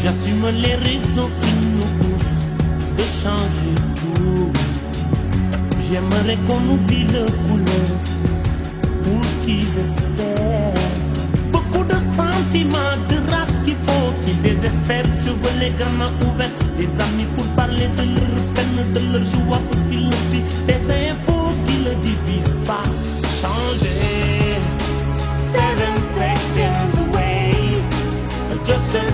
J'assume les raisons qui nous poussent de changer tout. J'aimerais qu'on oublie le couleur pour qu'ils espèrent. Beaucoup de sentiments, de race qu'il faut qu'ils désespèrent. Je veux les gamins ouverts, des amis pour parler de leur peine, de leur joie pour qu'ils le vivent. Des infos qui ne divisent pas, changer. 7 seconds away, just a